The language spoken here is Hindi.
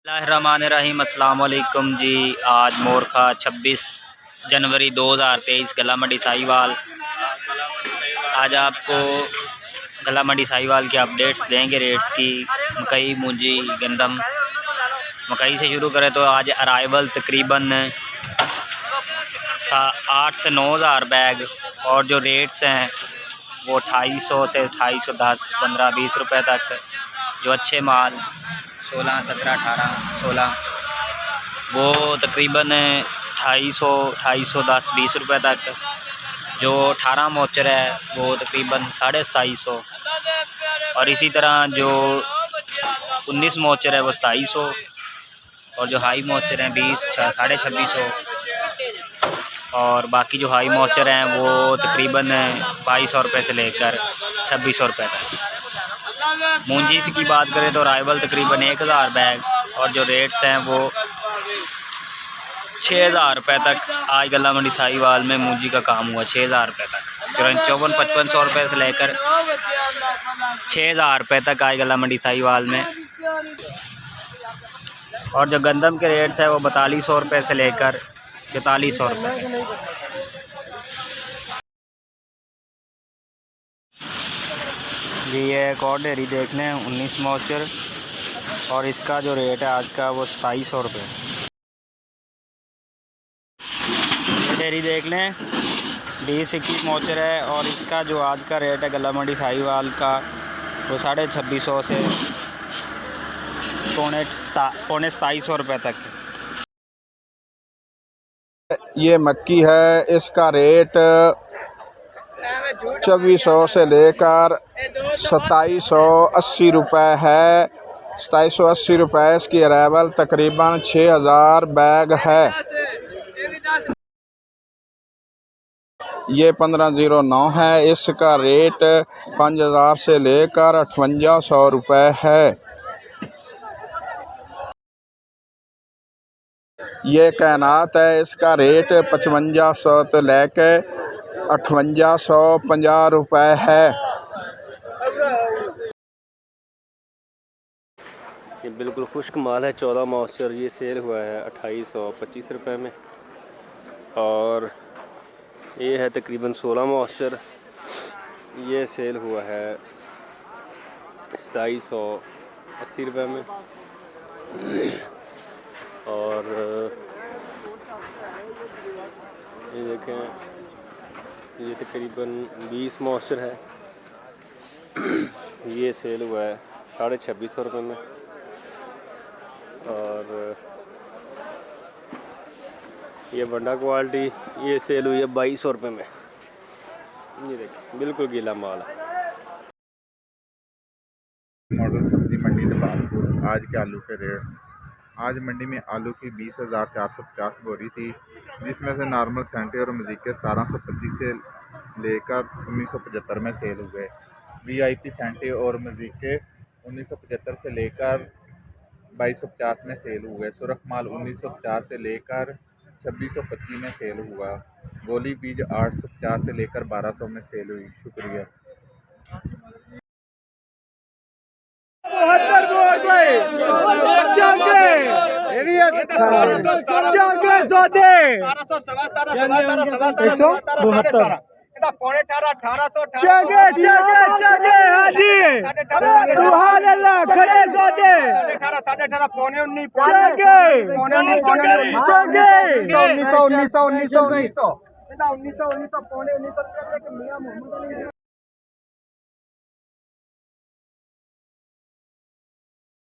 बिस्मिल्लाहिर्रहमानिर्रहीम अस्सलाम वालेकुम जी। आज मोरखा 26 जनवरी 2023 गला मंडी साहिवाल। आज आपको गला मंडी साहिवाल की अपडेट्स देंगे रेट्स की। मकई, मूंजी, गंदम। मकई से शुरू करें तो आज अराइवल तकरीबन 8 से 9 हज़ार बैग और जो रेट्स हैं वो 2800 से 2810, 15, 20 रुपये तक। जो अच्छे माल 16, 17, 18, 16 वो तकरीबन 2800, 2810, 20 रुपये तक। जो 18 मोचर है वो तकरीबन 2750 और इसी तरह जो 19 मोचर है वो 2700 और जो हाई मोचर हैं 20, 2650 और बाकी जो हाई मोचर हैं वो तकरीबन 2200 रुपये से लेकर 2600 रुपये तक। मूंजी की बात करें तो राइवल तकरीबन 1000 बैग और जो रेट्स हैं वो 6000 रुपये तक। आज गला मंडी साहिवाल में मूंजी का काम हुआ 6000 रुपये तक। 54-5500 रुपये से लेकर 6000 रुपये तक आज गला मंडी साहिवाल में। और जो गंदम के रेट्स है वो 4200 रुपये से लेकर 4400 रुपये। जी ये एक और डेयरी देख लें 19 मोचर और इसका जो रेट है आज का वो 2700 रुपये। ये डेयरी देख लें 20-21 मोचर है और इसका जो आज का रेट है गला मंडी साहिवाल का वो 2650 से पौने 2700 रुपये तक। ये मक्की है, इसका रेट 2400 से लेकर 2780 रुपये है। 2780 रुपये इसकी अराइवल तकरीबन 6000 बैग है। ये 1509 है, इसका रेट 5000 से लेकर 5800 रुपये है। ये कैनात है, इसका रेट 5500 से लेके 5850 रुपये है। ये बिल्कुल खुश्क माल है 14 मॉइस्चर। ये सेल हुआ है 2825 रुपये में और ये है तकरीबन 16 मॉइस्चर। ये सेल हुआ है 2780 रुपये में और ये देखें ये तकरीबन 20 मॉइस्चर है। ये सेल हुआ है 2650 रुपये में और ये बंडा क्वालिटी ये सेल हुई है 2200 रुपये में। ये देखिए बिल्कुल गीला माल है। मॉडल सब्जी मंडी दलालपुर। आज के आलू के रेट्स। आज मंडी में आलू की 20,450 बोरी थी, जिसमें से नॉर्मल सेंटी और मजीके 1725 से लेकर 1975 में सेल हुए। वीआईपी सेंटी और मजीके 1975 से लेकर 2250 में सेल हुए। सुरख माल 1950 से लेकर 2625 में सेल हुआ। गोली बीज 850 से लेकर 1200 में सेल हुई। शुक्रिया।